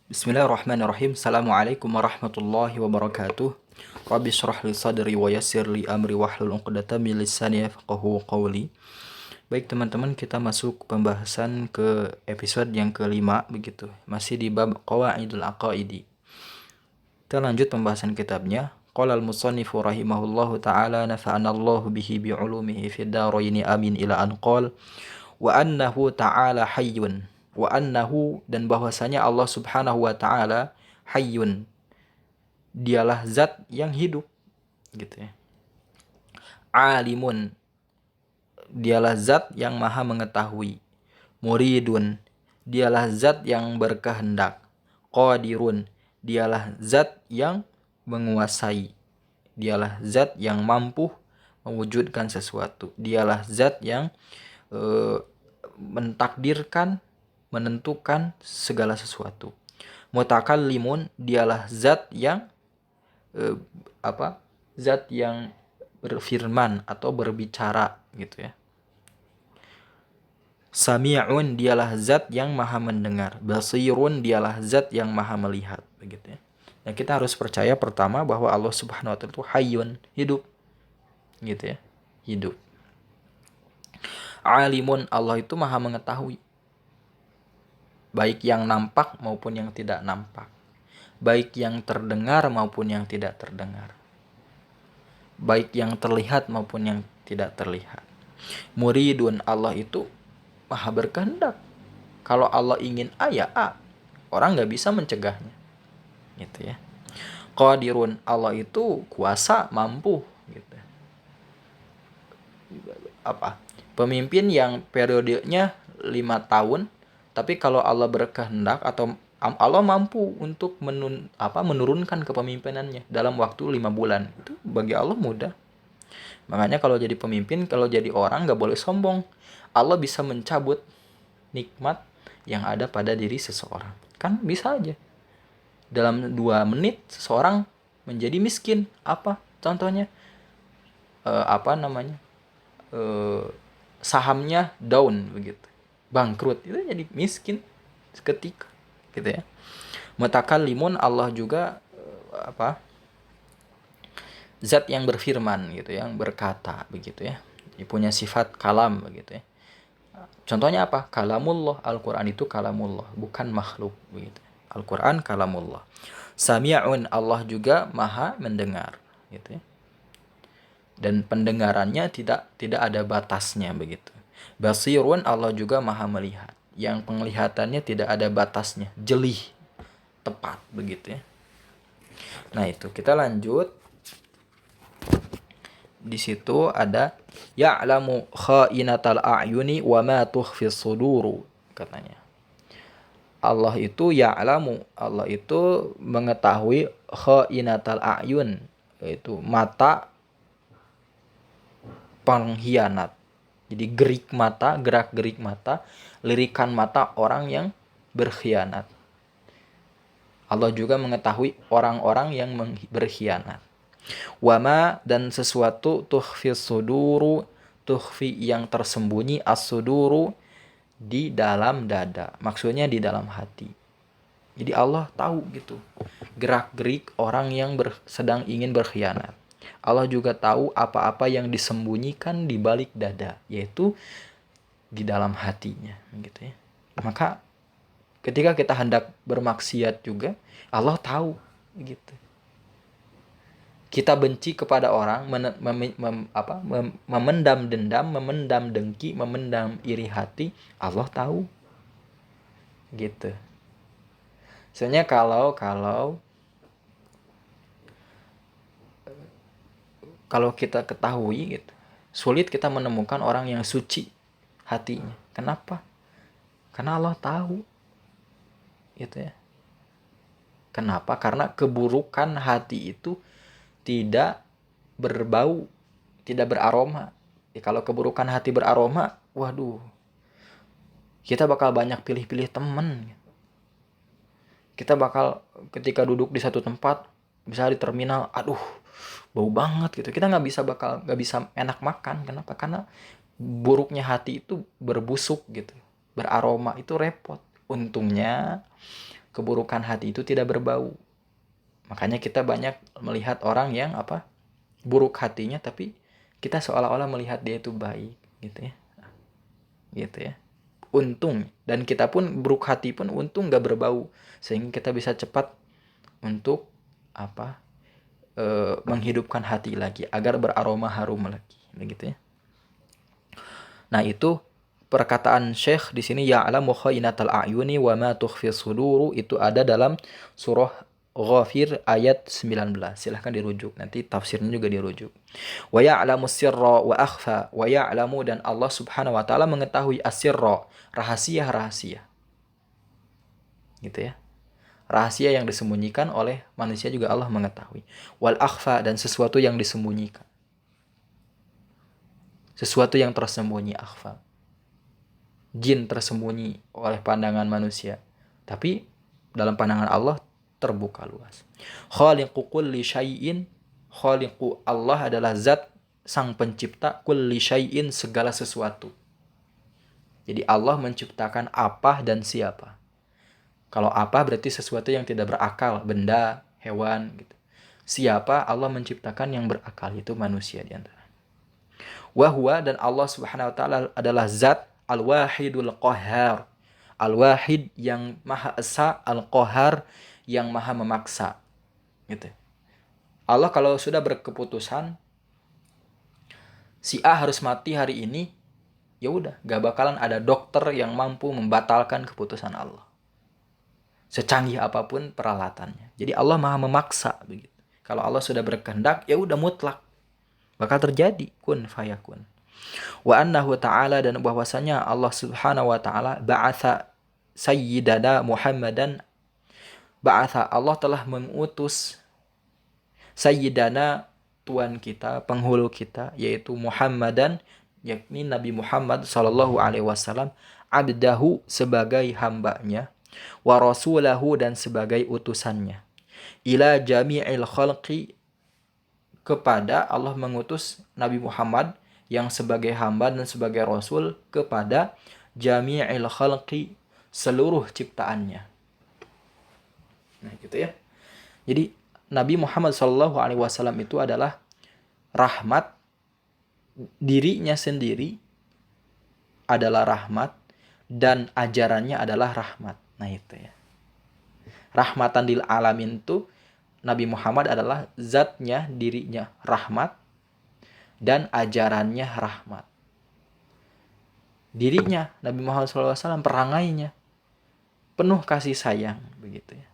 Bismillahirrahmanirrahim. Assalamualaikum warahmatullahi wabarakatuh. Rabbi shrah li sadri wa yassir li amri wahlul 'uqdatam min lisani yafqahu qawli. Baik teman-teman, kita masuk pembahasan ke episode yang kelima begitu. Masih di bab Qawaidul Aqaidi. Kita lanjut pembahasan kitabnya. Qala al-musannifu rahimahullahu ta'ala nafa'ana Allahu bihi bi'ulumihi fid dharaini amin ila an qala wa annahu ta'ala hayyun wa annahu, dan bahwasanya Allah Subhanahu wa taala hayyun, dialah zat yang hidup gitu ya. Alimun, dialah zat yang maha mengetahui. Muridun, dialah zat yang berkehendak. Qadirun, dialah zat yang menguasai. Dialah zat yang mampu mewujudkan sesuatu. Dialah zat yang mentakdirkan, menentukan segala sesuatu. Mutakallimun, dialah zat yang zat yang berfirman atau berbicara gitu ya. Sami'un, dialah zat yang maha mendengar. Basirun, dialah zat yang maha melihat begitu ya. Nah, kita harus percaya pertama bahwa Allah Subhanahu wa taala itu hayyun, hidup gitu ya, hidup. Alimun, Allah itu maha mengetahui, baik yang nampak maupun yang tidak nampak, baik yang terdengar maupun yang tidak terdengar, baik yang terlihat maupun yang tidak terlihat. Muridun, Allah itu maha berkehendak. Kalau Allah ingin A ya A, orang nggak bisa mencegahnya gitu ya. Qadirun, Allah itu kuasa, mampu gitu. Pemimpin yang periodenya 5 tahun, tapi kalau Allah berkehendak atau Allah mampu untuk menurunkan kepemimpinannya dalam waktu 5 bulan. Itu bagi Allah mudah. Makanya kalau jadi pemimpin, kalau jadi orang nggak boleh sombong. Allah bisa mencabut nikmat yang ada pada diri seseorang. Kan bisa aja. Dalam 2 menit seseorang menjadi miskin. Apa contohnya? Sahamnya down begitu, bangkrut, itu jadi miskin seketika gitu ya. Mutakallimun, Allah juga zat yang berfirman gitu, yang berkata begitu ya. Dia punya sifat kalam begitu ya. Contohnya apa? Kalamullah, Al-Quran itu kalamullah, bukan makhluk begitu. Al-Quran kalamullah. Sami'un, Allah juga maha mendengar gitu ya. Dan pendengarannya tidak ada batasnya begitu. Basirun, Allah juga maha melihat, yang penglihatannya tidak ada batasnya, jelih, tepat begitu ya. Nah, itu kita lanjut. Di situ ada ya'lamu kha'inatal a'yuni wa ma tukhfis suduru katanya. Allah itu ya'lamu, Allah itu mengetahui kha'inatal a'yun, yaitu mata pengkhianat. Jadi gerak-gerik mata, lirikan mata orang yang berkhianat. Allah juga mengetahui orang-orang yang berkhianat. Wama, dan sesuatu tukhfi suduru, tukhfi yang tersembunyi, as-suduru di dalam dada. Maksudnya di dalam hati. Jadi Allah tahu gitu gerak-gerik orang yang sedang ingin berkhianat. Allah juga tahu apa-apa yang disembunyikan di balik dada, yaitu di dalam hatinya gitu ya. Maka ketika kita hendak bermaksiat juga, Allah tahu gitu. Kita benci kepada orang, memendam dendam, memendam dengki, memendam iri hati, Allah tahu gitu. Soalnya kalau kita ketahui gitu, sulit kita menemukan orang yang suci hatinya. Kenapa? Karena Allah tahu gitu ya. Kenapa? Karena keburukan hati itu tidak berbau, tidak beraroma. Ya, kalau keburukan hati beraroma, waduh, kita bakal banyak pilih-pilih teman. Kita bakal ketika duduk di satu tempat, misalnya di terminal, aduh, bau banget gitu. Kita nggak bisa enak makan. Kenapa? Karena buruknya hati itu berbusuk gitu, beraroma, itu repot. Untungnya keburukan hati itu tidak berbau. Makanya kita banyak melihat orang yang buruk hatinya, tapi kita seolah-olah melihat dia itu baik, gitu ya. Gitu ya. Untung, dan kita pun buruk hati pun untung gak berbau, sehingga kita bisa cepat untuk menghidupkan hati lagi agar beraroma harum lagi, begitu ya. Nah, itu perkataan Syekh di sini, ya'lamu kha'inatal a'yuni wa ma tukhfi suduru, itu ada dalam surah Ghafir ayat 19. Silahkan dirujuk, nanti tafsirnya juga dirujuk. Wa ya'lamu sirra wa akhfa, wa ya'lamu, dan Allah Subhanahu wa taala mengetahui asirra, rahasia-rahasia. Gitu ya. Rahasia yang disembunyikan oleh manusia juga Allah mengetahui. Wal akhfa, dan sesuatu yang disembunyikan. Sesuatu yang tersembunyi, akhfa. Jin tersembunyi oleh pandangan manusia, tapi dalam pandangan Allah terbuka luas. Khaliqu kulli syai'in, khaliqu, Allah adalah zat sang pencipta, kulli syai'in, segala sesuatu. Jadi Allah menciptakan apa dan siapa. Kalau apa berarti sesuatu yang tidak berakal, benda, hewan gitu. Siapa, Allah menciptakan yang berakal, itu manusia di antara. Wa huwa, dan Allah Subhanahu wa taala adalah zat al-wahidul qahhar. Al-wahid yang maha esa, al-qahhar yang maha memaksa. Gitu. Allah kalau sudah berkeputusan si A harus mati hari ini, ya udah, gak bakalan ada dokter yang mampu membatalkan keputusan Allah. Secanggih apapun peralatannya. Jadi Allah maha memaksa begitu. Kalau Allah sudah berkehendak, ya udah mutlak bakal terjadi, kun fayakun. Wa annahu ta'ala, dan bahwasanya Allah Subhanahu wa taala ba'atha sayyidana Muhammadan, ba'atha, Allah telah mengutus sayyidana, tuan kita, penghulu kita, yaitu Muhammadan, yakni Nabi Muhammad sallallahu alaihi wasallam, abdahu, sebagai hambanya, wa rasulahu, dan sebagai utusannya, ila jami'il khalqi, kepada, Allah mengutus Nabi Muhammad yang sebagai hamba dan sebagai rasul kepada jami'il khalqi, seluruh ciptaannya. Nah, gitu ya. Jadi Nabi Muhammad SAW itu adalah rahmat, dirinya sendiri adalah rahmat, dan ajarannya adalah rahmat. Nah, itu ya. Rahmatan lil alamin itu Nabi Muhammad adalah zatnya, dirinya rahmat, dan ajarannya rahmat. Dirinya Nabi Muhammad SAW, perangainya penuh kasih sayang, begitu ya.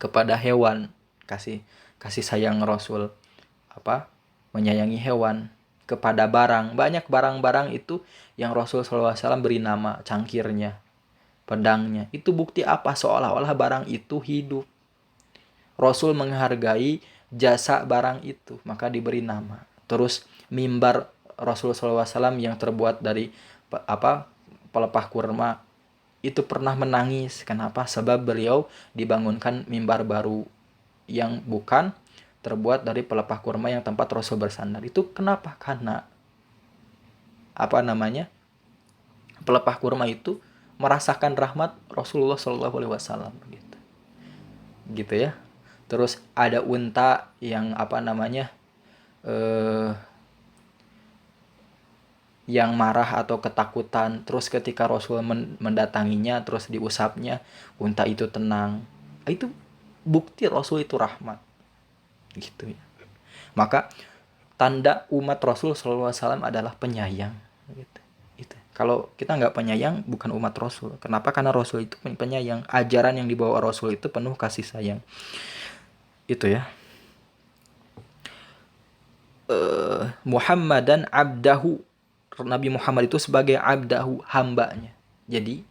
Kepada hewan, kasih sayang Rasul, menyayangi hewan. Kepada barang, banyak barang-barang itu yang Rasul SAW beri nama, cangkirnya, pedangnya. Itu bukti apa? Seolah-olah barang itu hidup. Rasul menghargai jasa barang itu, maka diberi nama. Terus mimbar Rasul SAW yang terbuat dari pelepah kurma itu pernah menangis. Kenapa? Sebab beliau dibangunkan mimbar baru yang bukan terbuat dari pelepah kurma yang tempat Rasul bersandar. Itu kenapa? Karena pelepah kurma itu merasakan rahmat Rasulullah SAW, gitu ya. Terus ada unta yang yang marah atau ketakutan, terus ketika Rasul mendatanginya, terus diusapnya, unta itu tenang. Itu bukti Rasul itu rahmat, gitu ya. Maka tanda umat Rasul SAW adalah penyayang, gitu. Itu. Kalau kita nggak penyayang, bukan umat Rasul. Kenapa? Karena Rasul itu penyayang. Ajaran yang dibawa Rasul itu penuh kasih sayang. Itu ya. Muhammadan abdahu, Nabi Muhammad itu sebagai abdahu, hambanya. Jadi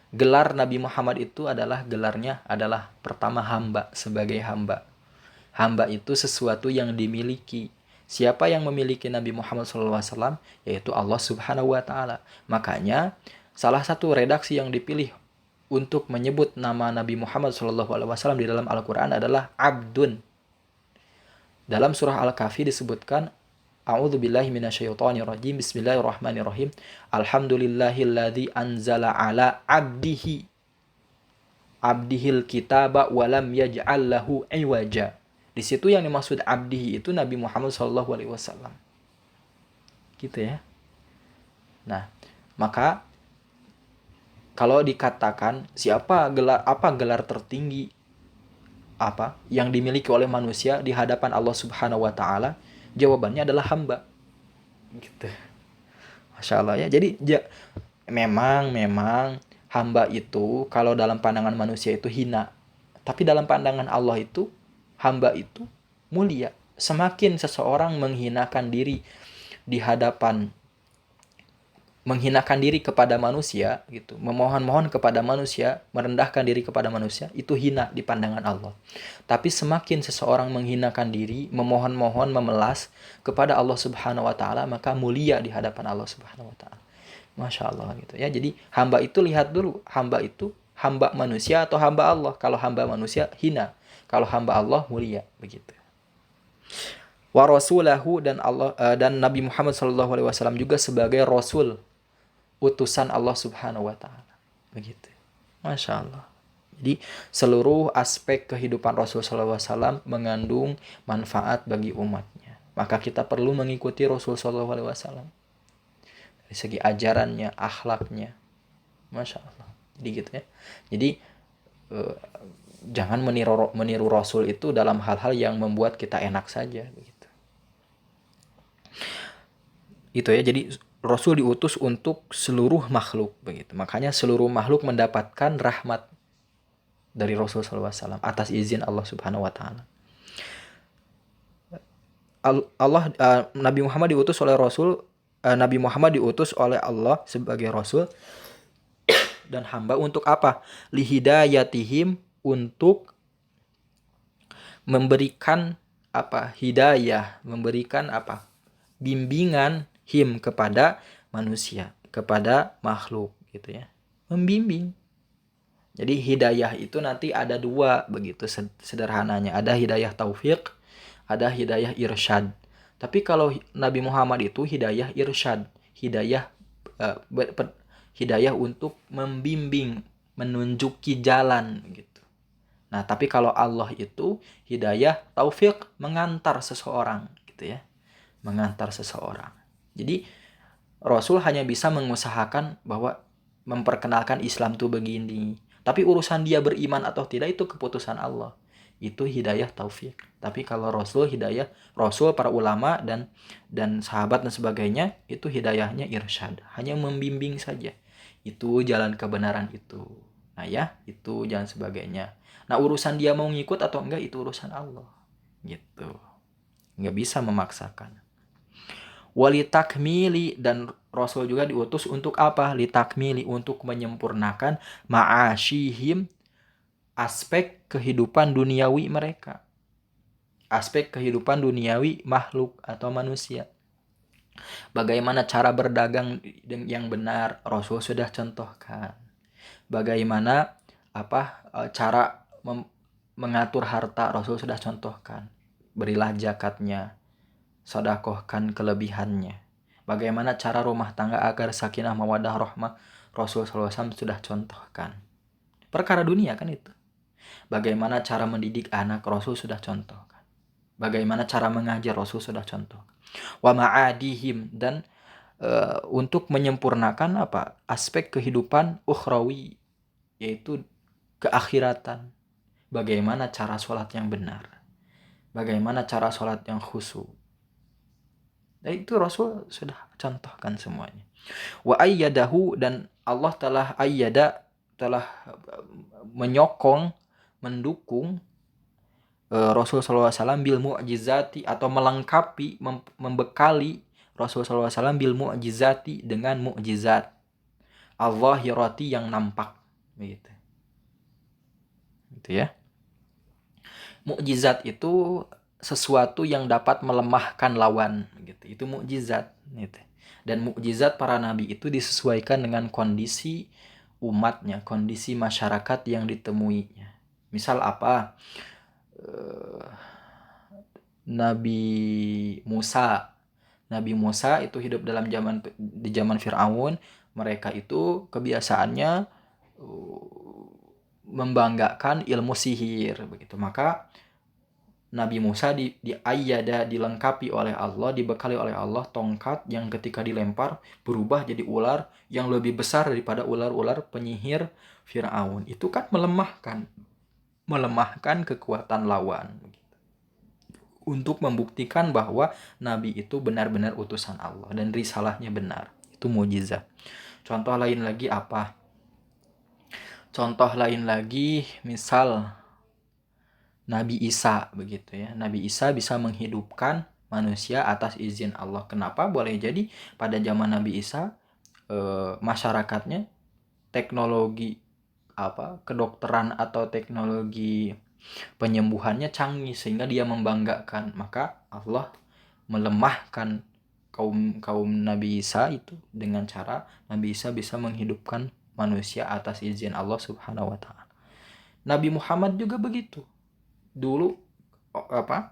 gelar Nabi Muhammad itu gelarnya adalah pertama hamba, sebagai hamba. Hamba itu sesuatu yang dimiliki. Siapa yang memiliki Nabi Muhammad SAW? Yaitu Allah Subhanahu wa taala. Makanya salah satu redaksi yang dipilih untuk menyebut nama Nabi Muhammad SAW di dalam Al-Quran adalah abdun. Dalam surah Al-Kahfi disebutkan, A'udzubillahi minasyaitonirrajim. Bismillahirrahmanirrahim. Alhamdulillahilladzi anzala ala abdihi abdihil kitaba walam yaj'al lahu iwaja. Di situ yang dimaksud abdihi itu Nabi Muhammad SAW. Gitu ya. Nah, maka kalau dikatakan apa gelar tertinggi yang dimiliki oleh manusia di hadapan Allah Subhanahu wa taala? Jawabannya adalah hamba. Gitu. Masya Allah ya. Jadi memang hamba itu kalau dalam pandangan manusia itu hina. Tapi dalam pandangan Allah itu hamba itu mulia. Semakin seseorang menghinakan diri di hadapan menghinakan diri kepada manusia gitu, memohon-mohon kepada manusia, merendahkan diri kepada manusia, itu hina di pandangan Allah. Tapi semakin seseorang menghinakan diri, memohon-mohon, memelas kepada Allah Subhanahu wa taala, maka mulia di hadapan Allah Subhanahu wa taala. Masya Allah gitu ya. Jadi hamba itu lihat dulu, hamba itu hamba manusia atau hamba Allah. Kalau hamba manusia hina, kalau hamba Allah mulia, begitu. Wa rasulahu, dan Nabi Muhammad SAW juga sebagai rasul, utusan Allah Subhanahu wa taala. Begitu. Masya Allah. Jadi seluruh aspek kehidupan Rasul SAW mengandung manfaat bagi umatnya. Maka kita perlu mengikuti Rasul SAW. Dari segi ajarannya, akhlaknya. Masya Allah. Jadi gitu ya. Jadi jangan meniru Rasul itu dalam hal-hal yang membuat kita enak saja. Begitu. Itu ya. Jadi Rasul diutus untuk seluruh makhluk, begitu. Makanya seluruh makhluk mendapatkan rahmat dari Rasul SAW atas izin Allah Subhanahu wa taala. Nabi Muhammad diutus oleh Nabi Muhammad diutus oleh Allah sebagai rasul dan hamba untuk apa? Lihidayatihim, untuk memberikan hidayah, memberikan bimbingan kepada manusia, kepada makhluk gitu ya. Membimbing. Jadi hidayah itu nanti ada dua, begitu sederhananya. Ada hidayah taufik, ada hidayah irsyad. Tapi kalau Nabi Muhammad itu hidayah irsyad, hidayah untuk membimbing, menunjuki jalan gitu. Nah, tapi kalau Allah itu hidayah taufik, mengantar seseorang gitu ya. Mengantar seseorang. Jadi Rasul hanya bisa mengusahakan bahwa memperkenalkan Islam tuh begini. Tapi urusan dia beriman atau tidak itu keputusan Allah. Itu hidayah taufik. Tapi kalau Rasul para ulama dan sahabat dan sebagainya, itu hidayahnya irsyad, hanya membimbing saja. Itu jalan kebenaran itu. Nah ya, itu jalan sebagainya. Nah, urusan dia mau ngikut atau enggak itu urusan Allah. Gitu. Enggak bisa memaksakan. Walitakmili, dan Rasul juga diutus untuk apa? Litakmili, untuk menyempurnakan ma'asyihim, aspek kehidupan duniawi mereka. Aspek kehidupan duniawi makhluk atau manusia. Bagaimana cara berdagang yang benar, Rasul sudah contohkan. Bagaimana cara mengatur harta, Rasul sudah contohkan. Berilah zakatnya, sedekahkan kelebihannya. Bagaimana cara rumah tangga agar sakinah mawaddah rahmah, Rasul SAW sudah contohkan. Perkara dunia kan itu. Bagaimana cara mendidik anak, Rasul sudah contohkan. Bagaimana cara mengajar, Rasul sudah contohkan. Wa ma'adihim, dan untuk menyempurnakan aspek kehidupan ukhrawi, yaitu keakhiratan. Bagaimana cara sholat yang benar. Bagaimana cara sholat yang khusyuk. Dan itu Rasul sudah contohkan semuanya. Wa ayyadahu, dan Allah telah menyokong, mendukung Rasul SAW bil mu'jizati, atau melengkapi, membekali Rasul SAW bil mu'jizati, dengan mu'jizat al-zahirati, yang nampak, begitu. Gitu ya. Mukjizat itu sesuatu yang dapat melemahkan lawan gitu. Itu mukjizat gitu. Dan mukjizat para nabi itu disesuaikan dengan kondisi umatnya, kondisi masyarakat yang ditemuinya. Misal Nabi Musa itu hidup di zaman Firaun. Mereka itu kebiasaannya membanggakan ilmu sihir begitu. Maka Nabi Musa dilengkapi oleh Allah, dibekali oleh Allah tongkat yang ketika dilempar berubah jadi ular yang lebih besar daripada ular-ular penyihir Firaun. Itu kan melemahkan kekuatan lawan untuk membuktikan bahwa Nabi itu benar-benar utusan Allah dan risalahnya benar. Itu mukjizat. Contoh lain lagi apa? Contoh lain lagi misal Nabi Isa begitu ya. Nabi Isa bisa menghidupkan manusia atas izin Allah. Kenapa? Boleh jadi pada zaman Nabi Isa masyarakatnya teknologi kedokteran atau teknologi penyembuhannya canggih sehingga dia membanggakan. Maka Allah melemahkan kaum Nabi Isa itu dengan cara Nabi Isa bisa menghidupkan manusia atas izin Allah Subhanahu wa taala. Nabi Muhammad juga begitu. Dulu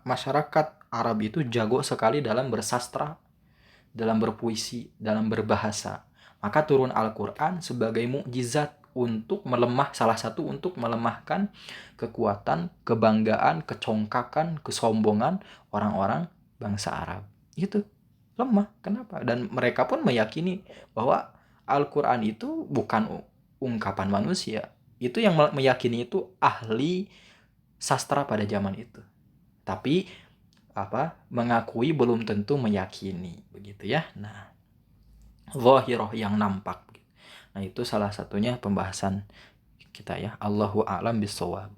masyarakat Arab itu jago sekali dalam bersastra, dalam berpuisi, dalam berbahasa. Maka turun Al-Qur'an sebagai mukjizat salah satu untuk melemahkan kekuatan, kebanggaan, kecongkakan, kesombongan orang-orang bangsa Arab. Itu lemah. Kenapa? Dan mereka pun meyakini bahwa Al-Qur'an itu bukan ungkapan manusia. Itu yang meyakini itu ahli sastra pada zaman itu. Tapi mengakui belum tentu meyakini begitu ya. Nah, zahirah yang nampak. Nah, itu salah satunya pembahasan kita ya. Allahu a'lam bishawab.